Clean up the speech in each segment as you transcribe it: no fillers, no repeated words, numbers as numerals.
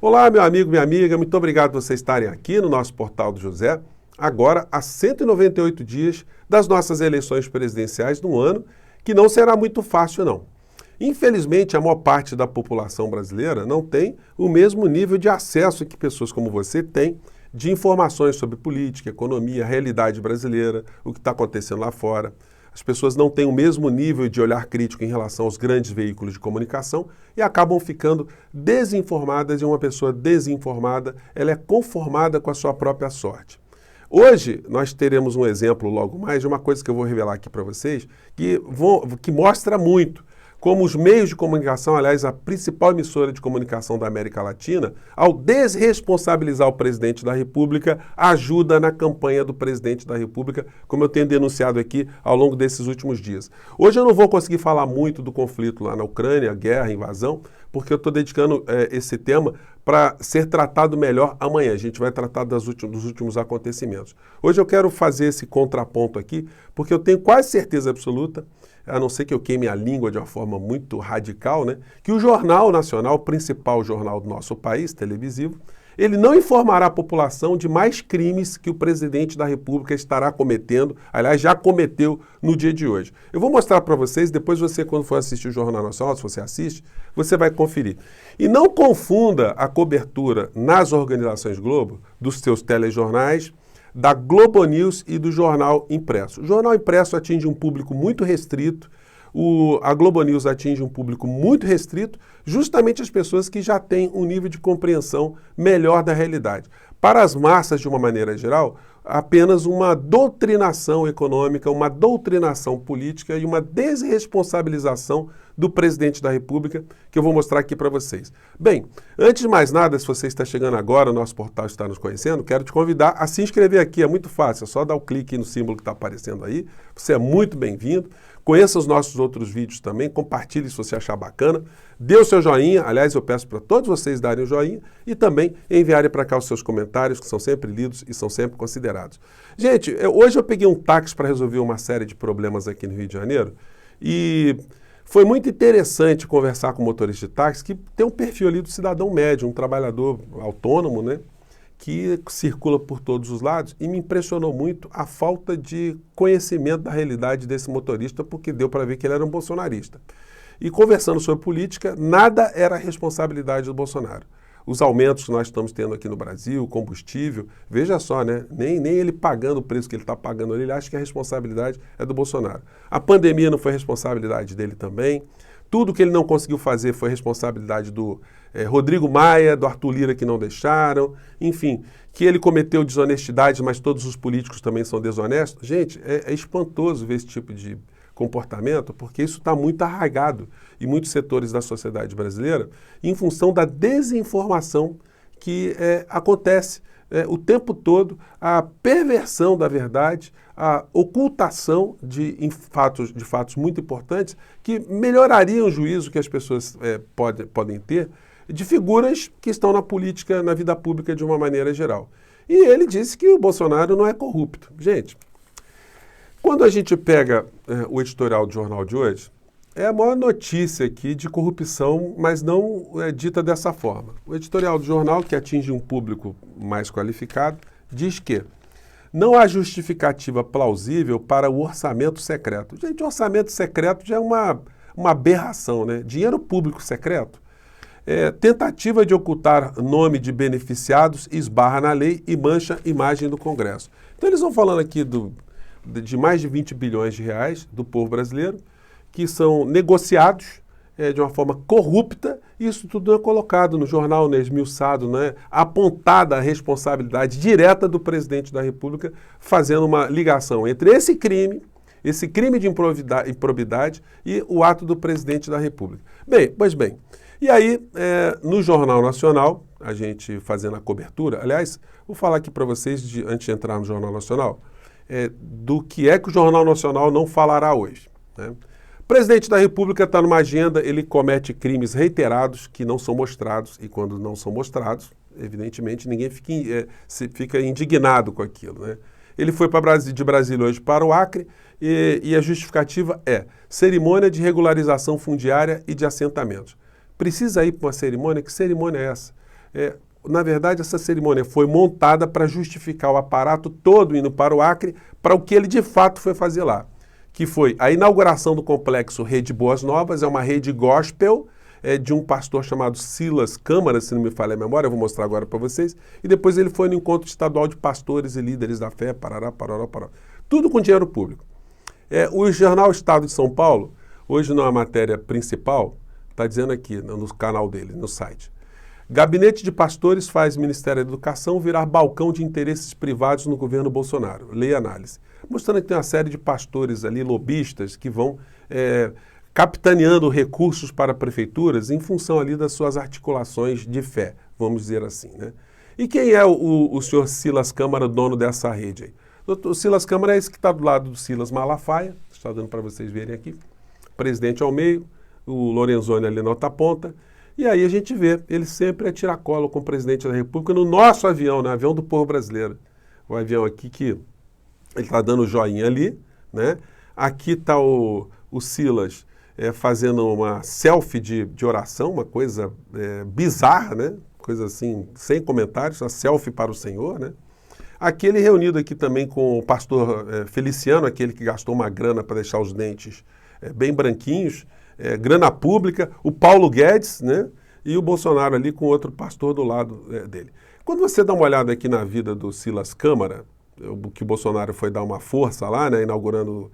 Olá, meu amigo, minha amiga, muito obrigado por vocês estarem aqui no nosso Portal do José, agora há 198 dias das nossas eleições presidenciais num ano que não será muito fácil, não. Infelizmente, a maior parte da população brasileira não tem o mesmo nível de acesso que pessoas como você têm de informações sobre política, economia, realidade brasileira, o que está acontecendo lá fora. As pessoas não têm o mesmo nível de olhar crítico em relação aos grandes veículos de comunicação e acabam ficando desinformadas, e uma pessoa desinformada, ela é conformada com a sua própria sorte. Hoje, nós teremos um exemplo logo mais de uma coisa que eu vou revelar aqui para vocês, que mostra muito como os meios de comunicação, aliás, a principal emissora de comunicação da América Latina, ao desresponsabilizar o presidente da República, ajuda na campanha do presidente da República, como eu tenho denunciado aqui ao longo desses últimos dias. Hoje eu não vou conseguir falar muito do conflito lá na Ucrânia, guerra, invasão, porque eu estou dedicando esse tema para ser tratado melhor amanhã. A gente vai tratar dos últimos acontecimentos. Hoje eu quero fazer esse contraponto aqui, porque eu tenho quase certeza absoluta, a não ser que eu queime a língua de uma forma muito radical, né, que o Jornal Nacional, o principal jornal do nosso país, televisivo, ele não informará a população de mais crimes que o presidente da República estará cometendo, aliás, já cometeu no dia de hoje. Eu vou mostrar para vocês, depois você, quando for assistir o Jornal Nacional, se você assiste, você vai conferir. E não confunda a cobertura nas organizações Globo, dos seus telejornais, da Globo News e do jornal impresso. O jornal impresso atinge um público muito restrito, a Globo News atinge um público muito restrito, justamente as pessoas que já têm um nível de compreensão melhor da realidade. Para as massas, de uma maneira geral, apenas uma doutrinação econômica, uma doutrinação política e uma desresponsabilização do presidente da República, que eu vou mostrar aqui para vocês. Bem, antes de mais nada, se você está chegando agora, o nosso portal está nos conhecendo, quero te convidar a se inscrever aqui, é muito fácil, é só dar o clique no símbolo que está aparecendo aí, você é muito bem-vindo. Conheça os nossos outros vídeos também, compartilhe se você achar bacana, dê o seu joinha, aliás, eu peço para todos vocês darem o joinha e também enviarem para cá os seus comentários, que são sempre lidos e são sempre considerados. Gente, hoje eu peguei um táxi para resolver uma série de problemas aqui no Rio de Janeiro e foi muito interessante conversar com o motorista de táxi, que tem um perfil ali do cidadão médio, um trabalhador autônomo, né? Que circula por todos os lados, e me impressionou muito a falta de conhecimento da realidade desse motorista, porque deu para ver que ele era um bolsonarista. E conversando sobre política, nada era responsabilidade do Bolsonaro. Os aumentos que nós estamos tendo aqui no Brasil, combustível, veja só, né? Nem ele pagando o preço que ele está pagando ali, ele acha que a responsabilidade é do Bolsonaro. A pandemia não foi responsabilidade dele também. Tudo que ele não conseguiu fazer foi responsabilidade do Rodrigo Maia, do Arthur Lira, que não deixaram. Enfim, que ele cometeu desonestidade, mas todos os políticos também são desonestos. Gente, é espantoso ver esse tipo de comportamento, porque isso está muito arraigado em muitos setores da sociedade brasileira, em função da desinformação que acontece o tempo todo, a perversão da verdade, a ocultação de fatos muito importantes que melhorariam o juízo que as pessoas podem ter de figuras que estão na política, na vida pública de uma maneira geral. E ele disse que o Bolsonaro não é corrupto. Gente, quando a gente pega o editorial do jornal de hoje, é a maior notícia aqui de corrupção, mas não é dita dessa forma. O editorial do jornal, que atinge um público mais qualificado, diz que não há justificativa plausível para o orçamento secreto. Gente, o orçamento secreto já é uma aberração, né? Dinheiro público secreto. Tentativa de ocultar nome de beneficiados esbarra na lei e mancha imagem do Congresso. Então eles vão falando aqui de mais de 20 bilhões de reais do povo brasileiro, que são negociados de uma forma corrupta, e isso tudo é colocado no jornal, né, esmiuçado, né, apontada a responsabilidade direta do presidente da República, fazendo uma ligação entre esse crime de improbidade e o ato do presidente da República. Pois bem, e aí, no Jornal Nacional, a gente fazendo a cobertura, aliás, vou falar aqui para vocês, antes de entrar no Jornal Nacional, do que é que o Jornal Nacional não falará hoje, né? O presidente da República está numa agenda, ele comete crimes reiterados que não são mostrados, e quando não são mostrados, evidentemente, ninguém fica indignado com aquilo, né? Ele foi de Brasília hoje para o Acre, e a justificativa é cerimônia de regularização fundiária e de assentamentos. Precisa ir para uma cerimônia? Que cerimônia é essa? Na verdade, essa cerimônia foi montada para justificar o aparato todo indo para o Acre, para o que ele de fato foi fazer lá, que foi a inauguração do complexo Rede Boas Novas, é uma rede gospel, de um pastor chamado Silas Câmara, se não me falha a memória, eu vou mostrar agora para vocês, e depois ele foi no encontro estadual de pastores e líderes da fé, parará, tudo com dinheiro público. O jornal Estado de São Paulo, hoje na matéria principal, está dizendo aqui no canal dele, no site, Gabinete de Pastores faz Ministério da Educação virar balcão de interesses privados no governo Bolsonaro. Leia análise. Mostrando que tem uma série de pastores ali, lobistas, que vão capitaneando recursos para prefeituras em função ali das suas articulações de fé, vamos dizer assim, né? E quem é o senhor Silas Câmara, dono dessa rede aí? O Silas Câmara é esse que está do lado do Silas Malafaia, está dando para vocês verem aqui, presidente ao meio, o Lorenzoni ali na outra ponta, e aí a gente vê, ele sempre é tiracolo com o presidente da República no nosso avião, no avião do povo brasileiro. O avião aqui que ele está dando joinha ali, né? Aqui está o Silas fazendo uma selfie de oração, uma coisa bizarra, né? Coisa assim, sem comentários, a selfie para o Senhor, né? Aqui ele reunido aqui também com o pastor Feliciano, aquele que gastou uma grana para deixar os dentes bem branquinhos, grana pública, o Paulo Guedes, né? E o Bolsonaro ali com outro pastor do lado dele. Quando você dá uma olhada aqui na vida do Silas Câmara, que o Bolsonaro foi dar uma força lá, né? Inaugurando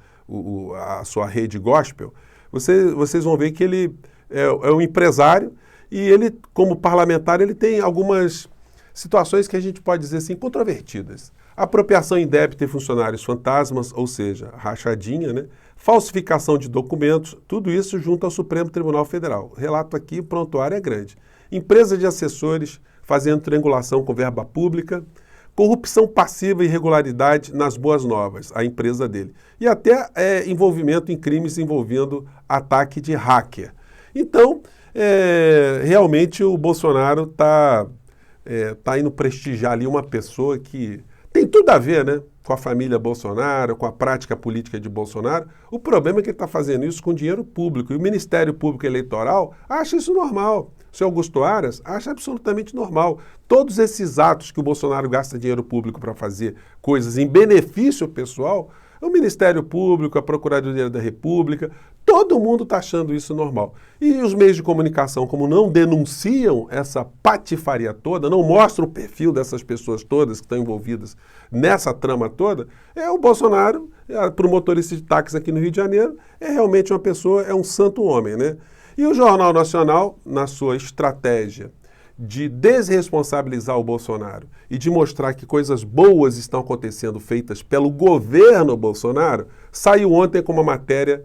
a sua rede gospel, vocês vão ver que ele é um empresário e ele, como parlamentar, ele tem algumas situações que a gente pode dizer assim, controvertidas. Apropriação indébita de funcionários fantasmas, ou seja, rachadinha, né? Falsificação de documentos, tudo isso junto ao Supremo Tribunal Federal. Relato aqui, prontuário é grande. Empresa de assessores fazendo triangulação com verba pública, corrupção passiva e irregularidade nas Boas Novas, a empresa dele. E até envolvimento em crimes envolvendo ataque de hacker. Então, realmente o Bolsonaro está indo prestigiar ali uma pessoa que tem tudo a ver, né, com a família Bolsonaro, com a prática política de Bolsonaro. O problema é que ele está fazendo isso com dinheiro público. E o Ministério Público Eleitoral acha isso normal. O senhor Augusto Aras acha absolutamente normal. Todos esses atos que o Bolsonaro gasta dinheiro público para fazer coisas em benefício pessoal, o Ministério Público, a Procuradoria da República, todo mundo está achando isso normal. E os meios de comunicação, como não denunciam essa patifaria toda, não mostram o perfil dessas pessoas todas que estão envolvidas nessa trama toda, o Bolsonaro, para o motorista de táxi aqui no Rio de Janeiro, é realmente uma pessoa, é um santo homem, né? E o Jornal Nacional, na sua estratégia de desresponsabilizar o Bolsonaro e de mostrar que coisas boas estão acontecendo feitas pelo governo Bolsonaro, saiu ontem com uma matéria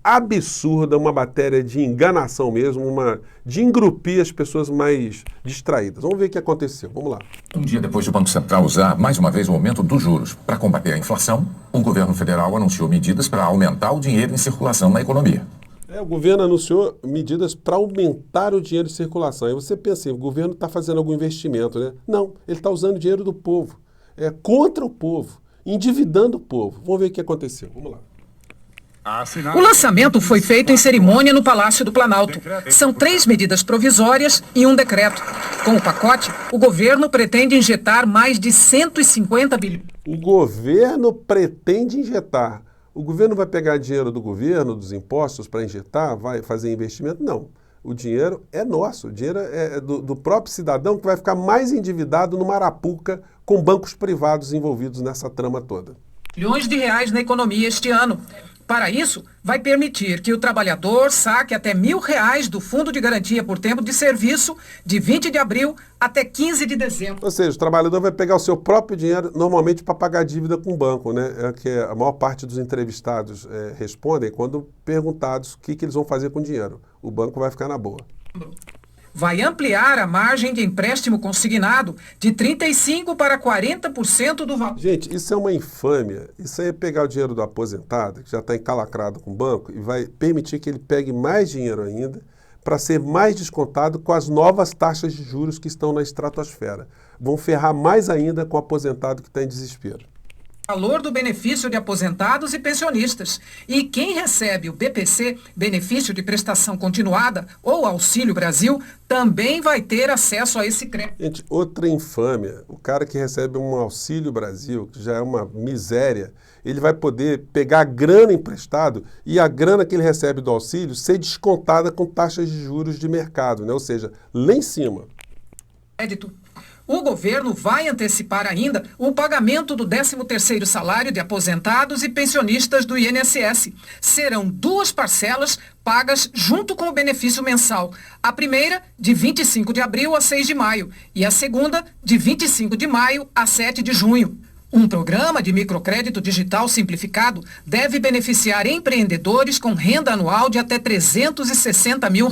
absurda, uma matéria de enganação mesmo, de engrupir as pessoas mais distraídas. Vamos ver o que aconteceu. Vamos lá. Um dia depois do Banco Central usar mais uma vez o aumento dos juros para combater a inflação, o governo federal anunciou medidas para aumentar o dinheiro em circulação na economia. O governo anunciou medidas para aumentar o dinheiro em circulação. Aí você pensa, o governo está fazendo algum investimento, né? Não, ele está usando dinheiro do povo, contra o povo, endividando o povo. Vamos ver o que aconteceu. Vamos lá. O lançamento foi feito em cerimônia no Palácio do Planalto. São 3 medidas provisórias e um decreto. Com o pacote, o governo pretende injetar mais de 150 bilhões. O governo pretende injetar. O governo vai pegar dinheiro do governo, dos impostos, para injetar, vai fazer investimento? Não. O dinheiro é nosso, o dinheiro é do próprio cidadão que vai ficar mais endividado numa arapuca com bancos privados envolvidos nessa trama toda. Bilhões de reais na economia este ano. Para isso, vai permitir que o trabalhador saque até R$1.000 do Fundo de Garantia por Tempo de Serviço de 20 de abril até 15 de dezembro. Ou seja, o trabalhador vai pegar o seu próprio dinheiro, normalmente para pagar dívida com o banco, né? É que a maior parte dos entrevistados respondem quando perguntados o que eles vão fazer com o dinheiro. O banco vai ficar na boa. Vai ampliar a margem de empréstimo consignado de 35% para 40% do valor. Gente, isso é uma infâmia. Isso aí é pegar o dinheiro do aposentado, que já está encalacrado com o banco, e vai permitir que ele pegue mais dinheiro ainda para ser mais descontado com as novas taxas de juros que estão na estratosfera. Vão ferrar mais ainda com o aposentado que está em desespero. valor do benefício de aposentados e pensionistas. E quem recebe o BPC, benefício de prestação continuada, ou Auxílio Brasil, também vai ter acesso a esse crédito. Gente, outra infâmia, o cara que recebe um Auxílio Brasil, que já é uma miséria, ele vai poder pegar a grana emprestado e a grana que ele recebe do auxílio ser descontada com taxas de juros de mercado, né? Ou seja, lá em cima. Crédito. O governo vai antecipar ainda o pagamento do 13º salário de aposentados e pensionistas do INSS. Serão 2 parcelas pagas junto com o benefício mensal. A primeira, de 25 de abril a 6 de maio, e a segunda, de 25 de maio a 7 de junho. Um programa de microcrédito digital simplificado deve beneficiar empreendedores com renda anual de até R$360 mil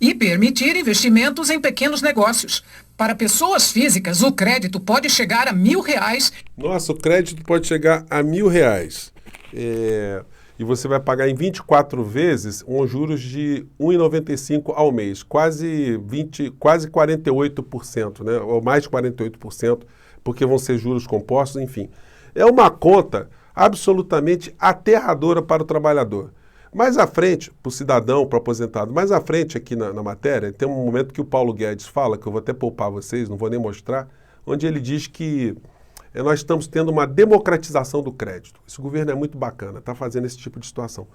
e permitir investimentos em pequenos negócios. Para pessoas físicas, o crédito pode chegar a R$1.000. Nossa, o crédito pode chegar a R$1.000. E você vai pagar em 24 vezes juros de 1,95 ao mês, quase 48%, né? Ou mais de 48%, porque vão ser juros compostos, enfim. É uma conta absolutamente aterradora para o trabalhador. Mais à frente, para o cidadão, para o aposentado, mais à frente aqui na matéria, tem um momento que o Paulo Guedes fala, que eu vou até poupar vocês, não vou nem mostrar, onde ele diz que nós estamos tendo uma democratização do crédito. Esse governo é muito bacana, está fazendo esse tipo de situação.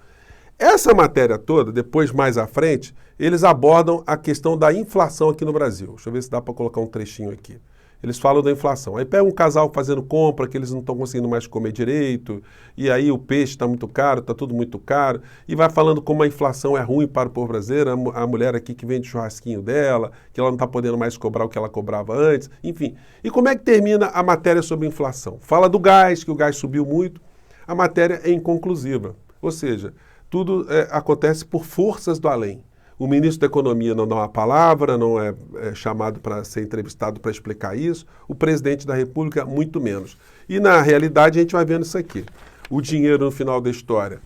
Essa matéria toda, depois mais à frente, eles abordam a questão da inflação aqui no Brasil. Deixa eu ver se dá para colocar um trechinho aqui. Eles falam da inflação. Aí pega um casal fazendo compra, que eles não estão conseguindo mais comer direito, e aí o peixe está muito caro, está tudo muito caro, e vai falando como a inflação é ruim para o povo brasileiro, a mulher aqui que vende churrasquinho dela, que ela não está podendo mais cobrar o que ela cobrava antes, enfim. E como é que termina a matéria sobre inflação? Fala do gás, que o gás subiu muito, a matéria é inconclusiva, ou seja, tudo acontece por forças do além. O ministro da Economia não dá uma palavra, não é chamado para ser entrevistado para explicar isso. O presidente da República, muito menos. E, na realidade, a gente vai vendo isso aqui. O dinheiro, no final da história,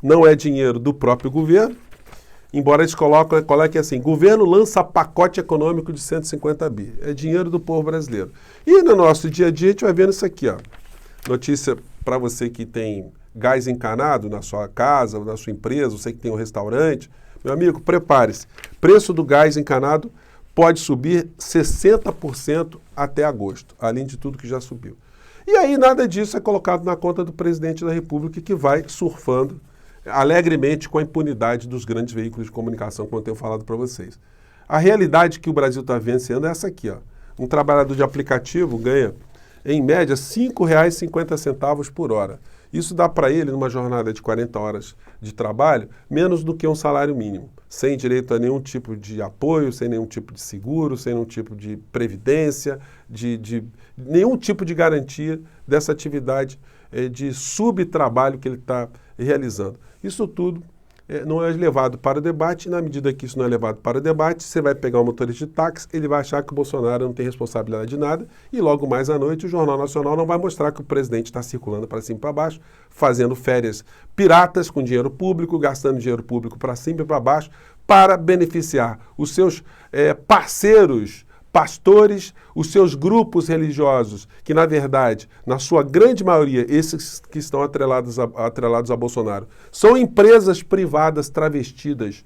não é dinheiro do próprio governo, embora eles coloquem assim, governo lança pacote econômico de 150 bi. É dinheiro do povo brasileiro. E, no nosso dia a dia, a gente vai vendo isso aqui, ó. Notícia para você que tem gás encanado na sua casa, ou na sua empresa, você que tem um restaurante. Meu amigo, prepare-se. Preço do gás encanado pode subir 60% até agosto, além de tudo que já subiu. E aí nada disso é colocado na conta do presidente da República, que vai surfando alegremente com a impunidade dos grandes veículos de comunicação, como eu tenho falado para vocês. A realidade que o Brasil está vencendo é essa aqui, ó. Um trabalhador de aplicativo ganha, em média, R$ 5,50 por hora. Isso dá para ele, numa jornada de 40 horas de trabalho, menos do que um salário mínimo, sem direito a nenhum tipo de apoio, sem nenhum tipo de seguro, sem nenhum tipo de previdência, nenhum tipo de garantia dessa atividade de subtrabalho que ele está realizando. Isso tudo não é levado para o debate, e na medida que isso não é levado para o debate, você vai pegar um motorista de táxi, ele vai achar que o Bolsonaro não tem responsabilidade de nada, e logo mais à noite o Jornal Nacional não vai mostrar que o presidente está circulando para cima e para baixo, fazendo férias piratas com dinheiro público, gastando dinheiro público para cima e para baixo, para beneficiar os seus parceiros, pastores, os seus grupos religiosos, que na verdade, na sua grande maioria, esses que estão atrelados a Bolsonaro, são empresas privadas travestidas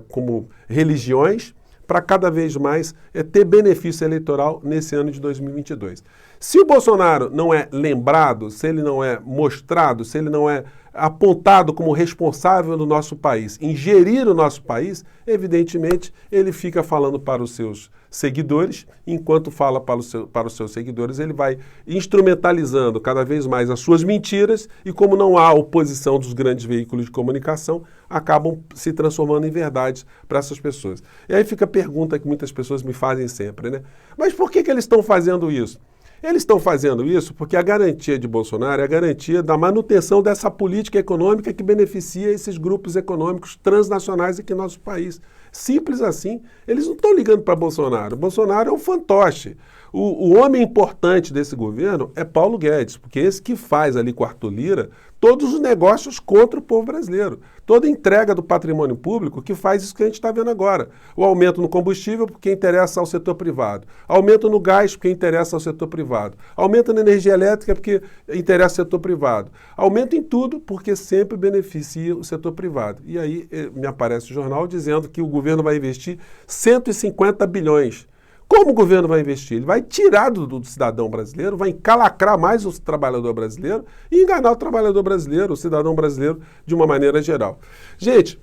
como religiões, para cada vez mais ter benefício eleitoral nesse ano de 2022. Se o Bolsonaro não é lembrado, se ele não é mostrado, se ele não é apontado como responsável do nosso país, em gerir o nosso país, evidentemente ele fica falando para os seus seguidores, enquanto fala para os seus seguidores, ele vai instrumentalizando cada vez mais as suas mentiras e, como não há oposição dos grandes veículos de comunicação, acabam se transformando em verdades para essas pessoas. E aí fica a pergunta que muitas pessoas me fazem sempre, né? Mas por que eles estão fazendo isso? Eles estão fazendo isso porque a garantia de Bolsonaro é a garantia da manutenção dessa política econômica que beneficia esses grupos econômicos transnacionais aqui no nosso país. Simples assim. Eles não estão ligando para Bolsonaro. Bolsonaro é um fantoche. O homem importante desse governo é Paulo Guedes, porque esse que faz ali com Arthur Lira todos os negócios contra o povo brasileiro. Toda entrega do patrimônio público que faz isso que a gente está vendo agora. O aumento no combustível porque interessa ao setor privado. Aumento no gás porque interessa ao setor privado. Aumento na energia elétrica porque interessa ao setor privado. Aumento em tudo porque sempre beneficia o setor privado. E aí me aparece o jornal dizendo que o governo vai investir 150 bilhões. Como o governo vai investir? Ele vai tirar do cidadão brasileiro, vai encalacrar mais o trabalhador brasileiro e enganar o trabalhador brasileiro, o cidadão brasileiro, de uma maneira geral. Gente,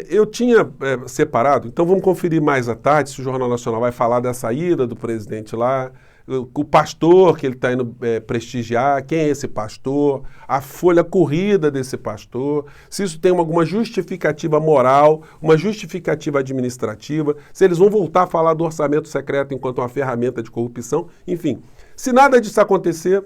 eu tinha separado, então vamos conferir mais à tarde se o Jornal Nacional vai falar da saída do presidente lá, o pastor que ele está indo prestigiar, quem é esse pastor, a folha corrida desse pastor, se isso tem alguma justificativa moral, uma justificativa administrativa, se eles vão voltar a falar do orçamento secreto enquanto uma ferramenta de corrupção, enfim. Se nada disso acontecer,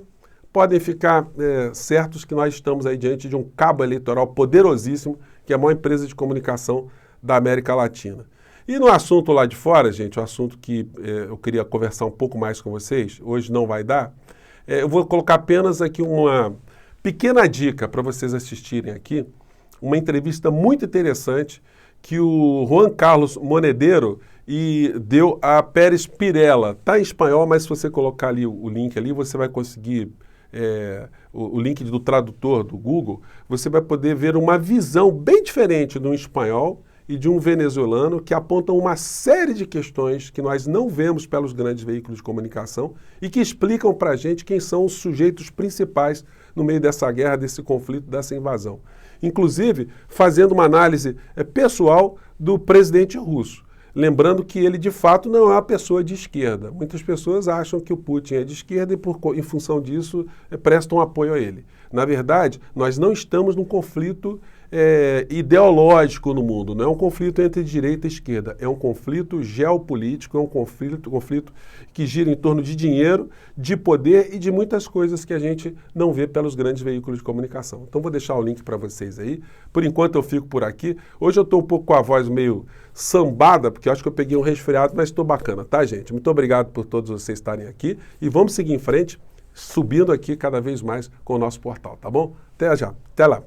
podem ficar certos que nós estamos aí diante de um cabo eleitoral poderosíssimo, que é a maior empresa de comunicação da América Latina. E no assunto lá de fora, gente, o assunto que eu queria conversar um pouco mais com vocês, hoje não vai dar, eu vou colocar apenas aqui uma pequena dica para vocês assistirem aqui, uma entrevista muito interessante que o Juan Carlos Monedero deu a Pérez Pirela. Está em espanhol, mas se você colocar ali o link ali, você vai conseguir, o link do tradutor do Google, você vai poder ver uma visão bem diferente do espanhol e de um venezuelano que apontam uma série de questões que nós não vemos pelos grandes veículos de comunicação e que explicam para a gente quem são os sujeitos principais no meio dessa guerra, desse conflito, dessa invasão. Inclusive, fazendo uma análise pessoal do presidente russo. Lembrando que ele, de fato, não é uma pessoa de esquerda. Muitas pessoas acham que o Putin é de esquerda e, em função disso, prestam apoio a ele. Na verdade, nós não estamos num conflito ideológico no mundo, não é um conflito entre direita e esquerda, é um conflito geopolítico, é um conflito que gira em torno de dinheiro, de poder e de muitas coisas que a gente não vê pelos grandes veículos de comunicação. Então vou deixar o link para vocês aí. Por enquanto eu fico por aqui. Hoje eu estou um pouco com a voz meio sambada, porque eu acho que eu peguei um resfriado, mas estou bacana, tá, gente? Muito obrigado por todos vocês estarem aqui e vamos seguir em frente, subindo aqui cada vez mais com o nosso portal, tá bom? Até já, até lá.